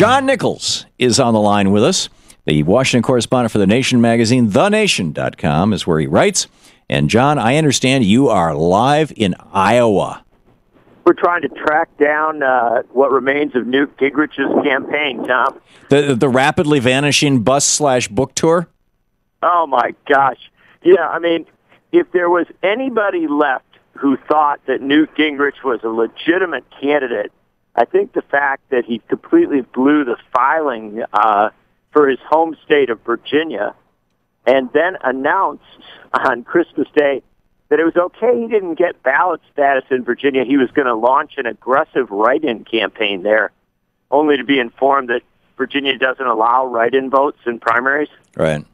John Nichols is on the line with us. The Washington correspondent for The Nation magazine, thenation.com, is where he writes. And, John, I understand you are live in Iowa. We're trying to track down what remains of Newt Gingrich's campaign, Tom. The rapidly vanishing bus/book tour? Oh, my gosh. Yeah, I mean, if there was anybody left who thought that Newt Gingrich was a legitimate candidate, I think the fact that he completely blew the filing for his home state of Virginia and then announced on Christmas Day that it was okay he didn't get ballot status in Virginia. He was going to launch an aggressive write-in campaign there, only to be informed that Virginia doesn't allow write-in votes in primaries. Right.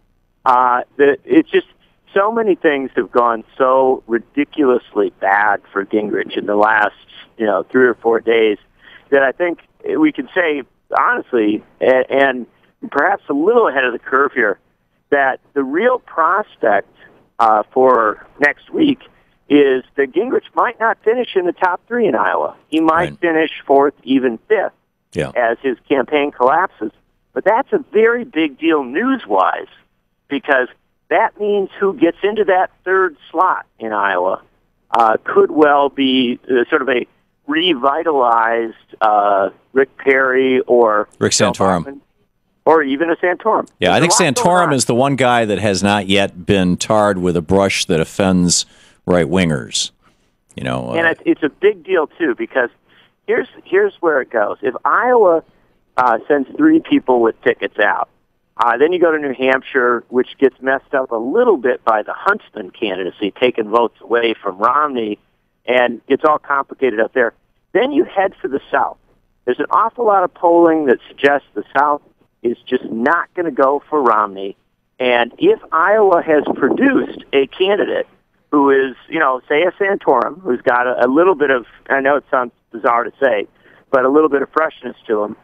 It's just so many things have gone so ridiculously bad for Gingrich in the last 3 or 4 days that I think we can say, honestly, and perhaps a little ahead of the curve here, that the real prospect for next week is that Gingrich might not finish in the top 3 in Iowa. He might finish 4th, even 5th, as his campaign collapses. But that's a very big deal news-wise, because that means who gets into that 3rd slot in Iowa could well be sort of a revitalized Rick Perry or Rick Santorum. Or even a Santorum. Yeah, I think Santorum is the one guy that has not yet been tarred with a brush that offends right-wingers. And it's a big deal, too, because here's where it goes. If Iowa sends 3 people with tickets out, then you go to New Hampshire, which gets messed up a little bit by the Huntsman candidacy, taking votes away from Romney, and it's all complicated up there. Then you head for the South. There's an awful lot of polling that suggests the South is just not going to go for Romney. And if Iowa has produced a candidate who is, say a Santorum, who's got a little bit of, I know it sounds bizarre to say, but a little bit of freshness to him,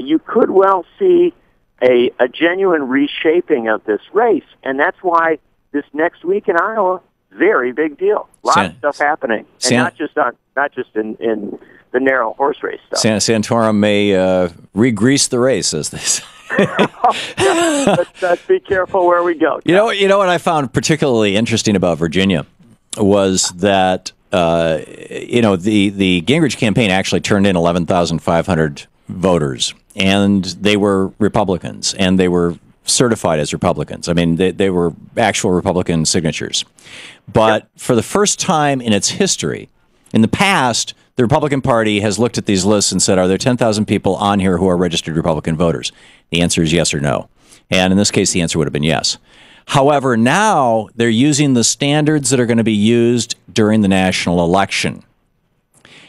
you could well see a genuine reshaping of this race. And that's why this next week in Iowa, very big deal. A lot of stuff happening, and not just in the narrow horse race stuff. Santorum may re-grease the race, as they say. Let's be careful where we go. You know what I found particularly interesting about Virginia was that the Gingrich campaign actually turned in 11,500 voters, and they were Republicans, and they were certified as Republicans. I mean, they were actual Republican signatures. But for the first time in its history, in the past, the Republican Party has looked at these lists and said, are there 10,000 people on here who are registered Republican voters? The answer is yes or no. And in this case, the answer would have been yes. However, now they're using the standards that are going to be used during the national election.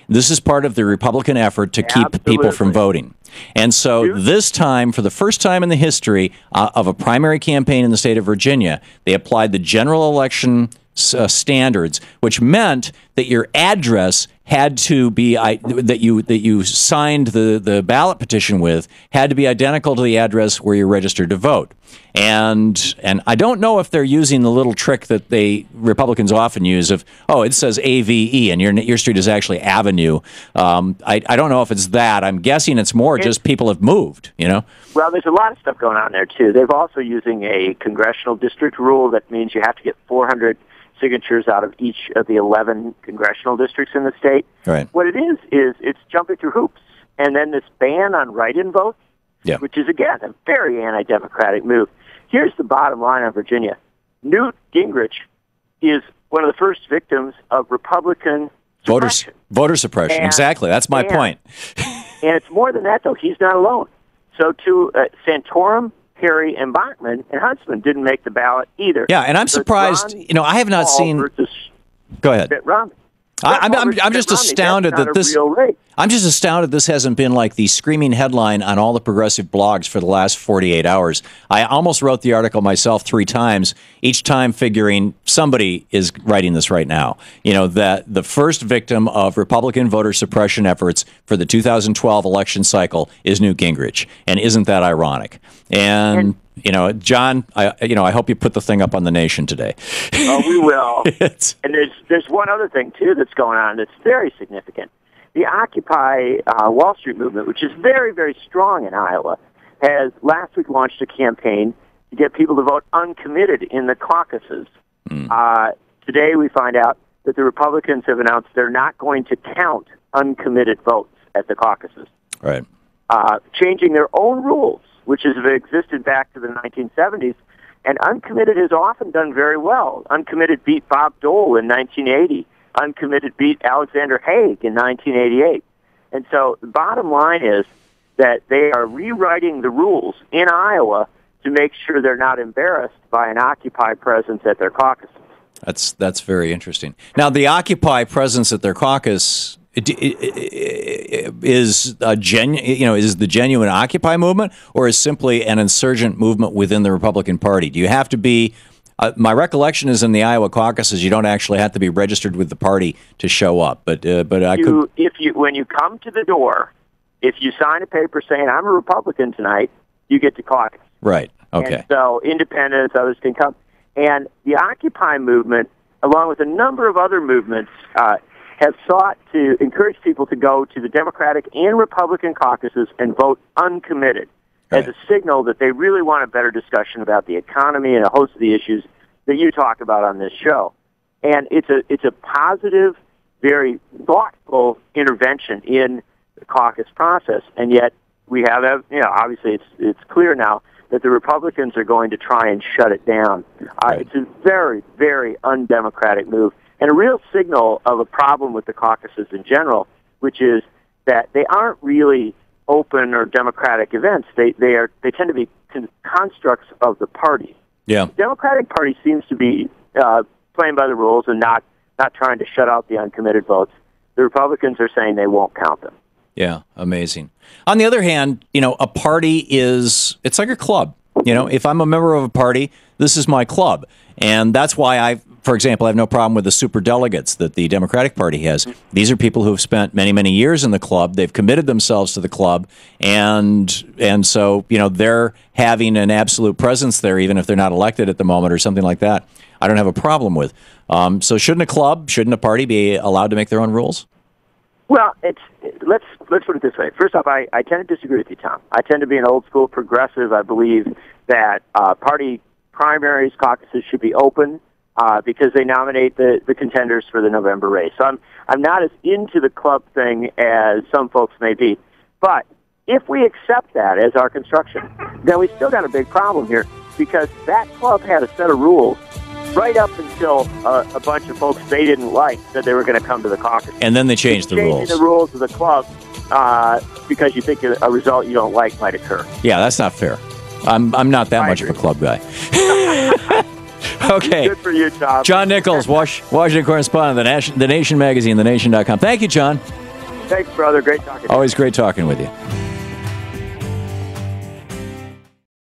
This is part of the Republican effort to keep people from voting. And so this time, for the first time in the history of a primary campaign in the state of Virginia, they applied the general election standards, which meant that your address had to be that you signed the ballot petition with had to be identical to the address where you're registered to vote. And I don't know if they're using the little trick that Republicans often use of, it says AVE and your street is actually Avenue. I don't know if it's that. I'm guessing it's more just people have moved, Well, there's a lot of stuff going on there, too. They're also using a congressional district rule that means you have to get 400 signatures out of each of the 11 congressional districts in the state. Right. What it is it's jumping through hoops. And then this ban on write-in votes, which is, again, a very anti-democratic move. Here's the bottom line on Virginia. Newt Gingrich is one of the first victims of Republican suppression. Voter suppression, exactly. That's my point. And it's more than that, though. He's not alone. So to Santorum, Perry, and Bachman and Huntsman didn't make the ballot either. Yeah, and I'm surprised. I have not seen. Go ahead. I'm just astounded that this. I'm just astounded this hasn't been like the screaming headline on all the progressive blogs for the last 48 hours. I almost wrote the article myself 3 times, each time figuring somebody is writing this right now. That the first victim of Republican voter suppression efforts for the 2012 election cycle is Newt Gingrich, and isn't that ironic? And John, I hope you put the thing up on The Nation today. Oh, we will. And there's one other thing too that's going on that's very significant. the Occupy Wall Street movement, which is very, very strong in Iowa, has last week launched a campaign to get people to vote uncommitted in the caucuses. Today we find out that the Republicans have announced they're not going to count uncommitted votes at the caucuses. Right. Changing their own rules, which has existed back to the 1970s. And uncommitted has often done very well. Uncommitted beat Bob Dole in 1980. Uncommitted beat Alexander Haig in 1988. And so the bottom line is that they are rewriting the rules in Iowa to make sure they're not embarrassed by an Occupy presence at their caucuses. That's very interesting. Now, the Occupy presence at their caucus is a is the genuine Occupy movement, or is simply an insurgent movement within the Republican Party? Do you have to be? My recollection is in the Iowa caucuses, you don't actually have to be registered with the party to show up. But when you come to the door, if you sign a paper saying I'm a Republican tonight, you get to caucus. Right. Okay. And so independents, others can come. And the Occupy movement, along with a number of other movements, have sought to encourage people to go to the Democratic and Republican caucuses and vote uncommitted as a signal that they really want a better discussion about the economy and a host of the issues that you talk about on this show. And it's a positive, very thoughtful intervention in the caucus process. And yet we have, obviously it's clear now that the Republicans are going to try and shut it down. It's a very, very undemocratic move, and a real signal of a problem with the caucuses in general, which is that they aren't really open or democratic events. They tend to be constructs of the party. Yeah. The Democratic Party seems to be playing by the rules and not trying to shut out the uncommitted votes. The Republicans are saying they won't count them. Yeah, amazing. On the other hand, a party it's like a club. If I'm a member of a party, this is my club. And that's why for example, I have no problem with the superdelegates that the Democratic Party has. These are people who have spent many, many years in the club. They've committed themselves to the club. And so, they're having an absolute presence there, even if they're not elected at the moment or something like that. I don't have a problem with. So shouldn't a party be allowed to make their own rules? Well, let's put it this way. First off, I tend to disagree with you, Tom. I tend to be an old school progressive. I believe that party primaries, caucuses should be open because they nominate the contenders for the November race. So I'm not as into the club thing as some folks may be. But if we accept that as our construction, then we still got a big problem here, because that club had a set of rules right up until a bunch of folks they didn't like said they were going to come to the caucus. And then they changed the rules. Changing the rules of the club because you think a result you don't like might occur. Yeah, that's not fair. I'm not that much of a club guy. Okay. Good for you, Tom. John Nichols, Washington Correspondent, The Nation magazine, thenation.com. Thank you, John. Thanks, brother. Great talking to you. Always great talking with you.